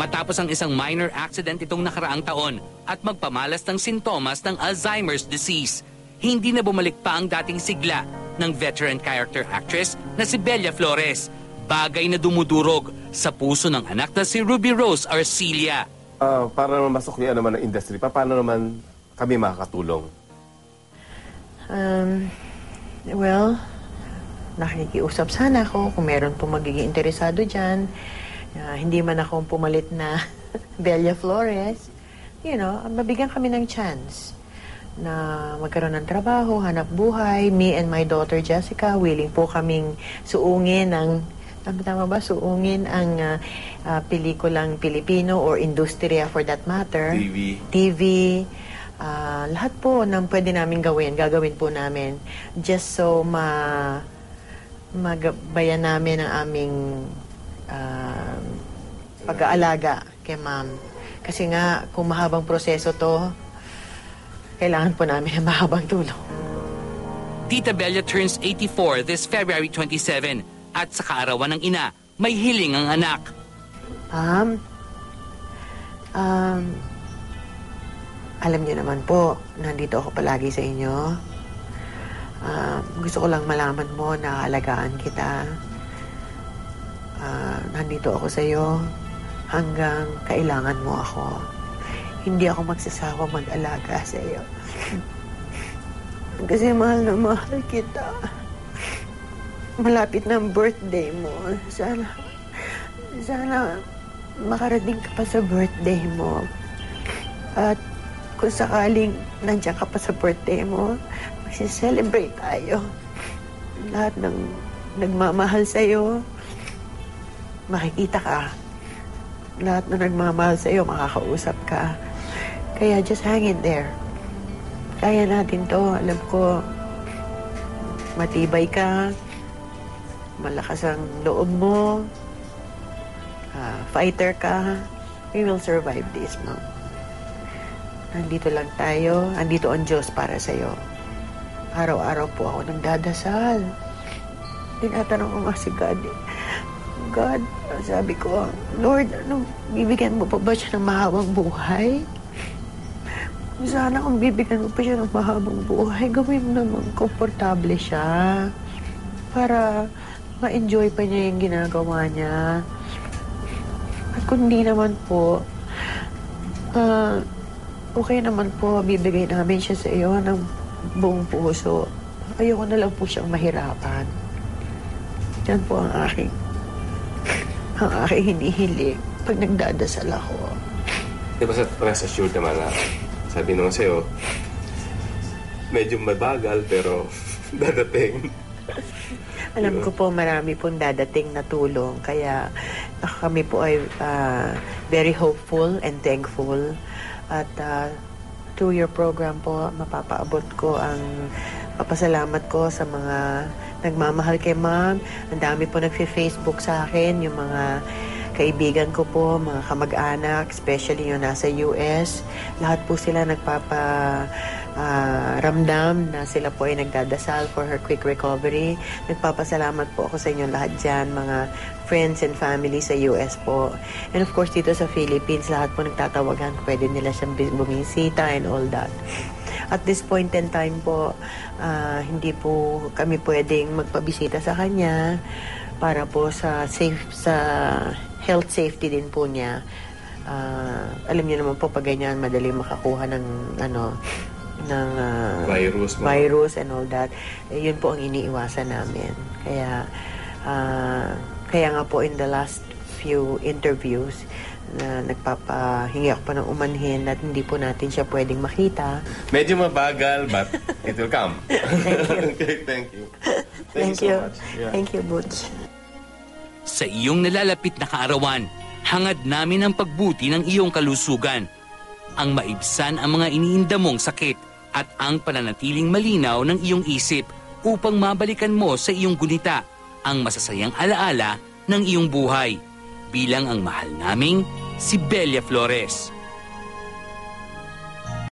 Matapos ang isang minor accident itong nakaraang taon at magpamalas ng sintomas ng Alzheimer's disease, hindi na bumalik pa ang dating sigla ng veteran character actress na si Bella Flores, bagay na dumudurog sa puso ng anak na si Ruby Rose Arcilia. Para naman masok niya naman ng industry, paano naman kami makakatulong? Well, nakikiusap sana ako kung meron po magiging interesado dyan. Hindi man ako pumalit na Bella Flores. You know, mabigyan kami ng chance na magkaroon ng trabaho, hanap buhay. Me and my daughter Jessica, willing po kaming suungin ang suungin ang pelikulang Pilipino or industriya for that matter. TV. Lahat po ng pwede namin gagawin po namin. Just so magabayan namin ang aming pag-aalaga kay ma'am. Kasi nga, kung mahabang proseso to, kailangan po namin ng mahabang tulong. Tita Bella turns 84 this February 27 at sa kaarawan ng ina, may hiling ang anak. Alam niyo naman po, nandito ako palagi sa inyo. Gusto ko lang malaman mo na alagaan kita. Nandito ako sa iyo hanggang kailangan mo ako. Hindi ako magsasawa mag-alaga sa iyo. Kasi mahal na mahal kita. Malapit na ang birthday mo. Sana makarating ka pa sa birthday mo. At kung sakaling nandiyan ka pa sa birthday mo, mag-celebrate tayo. Lahat ng nagmamahal sa iyo, makikita ka. Lahat na nagmamahal sa iyo, makakausap ka. Kaya just hang in there. Kaya natin to. Alam ko, matibay ka. Malakas ang loob mo. Fighter ka. We will survive this, Mom. Nandito lang tayo. Andito ang Diyos para sa iyo. Araw-araw po ako nagdadasal. Tinatanong ko nga si God, God, sabi ko, Lord, bibigyan mo pa ba siya ng mahabang buhay? Sana kung bibigyan mo pa siya ng mahabang buhay, gawin mo naman komportable siya para ma-enjoy pa niya yung ginagawa niya. At kung hindi naman po, okay naman po, bibigay namin siya sa iyo ng buong puso. Ayoko na lang po siyang mahirapan. Yan po ang aking hinihiling pag nagdadasal ako. Di ba sa rest assured naman na sabi naman sa'yo, medyo mabagal pero dadating. Alam ko po marami pong dadating na tulong. Kaya kami po ay very hopeful and thankful. At through your program po, mapapaabot ko ang papasalamat ko sa mga nagmamahal kay Ma'am. Ang dami po nagfe-Facebook sa akin, yung mga kaibigan ko po, mga kamag-anak, especially yung nasa US. Lahat po sila ramdam na sila po ay nagdadasal for her quick recovery. Nagpapasalamat po ako sa inyo lahat dyan, mga friends and family sa US po. And of course, dito sa Philippines, lahat po nagtatawagan, pwede nila siyang bumisita and all that. At this point in time po, hindi po kami pwedeng magpabisita sa kanya para po sa health safety din po niya. Alam niyo naman po pag ganyan, madali makakuha ng virus and all that. Yun po ang iniiwasan namin. Kaya nga po in the last few interviews na nagpapahingi ako pa ng umanhin at hindi po natin siya pwedeng makita. Medyo mabagal, but it will come. Thank you. Okay, thank you. Thank you so much. Yeah. Thank you, Butch. Sa iyong nalalapit na kaarawan, hangad namin ang pagbuti ng iyong kalusugan, ang maibsan ang mga iniinda mong sakit at ang pananatiling malinaw ng iyong isip upang mabalikan mo sa iyong gunita ang masasayang alaala ng iyong buhay bilang ang mahal naming si Bella Flores.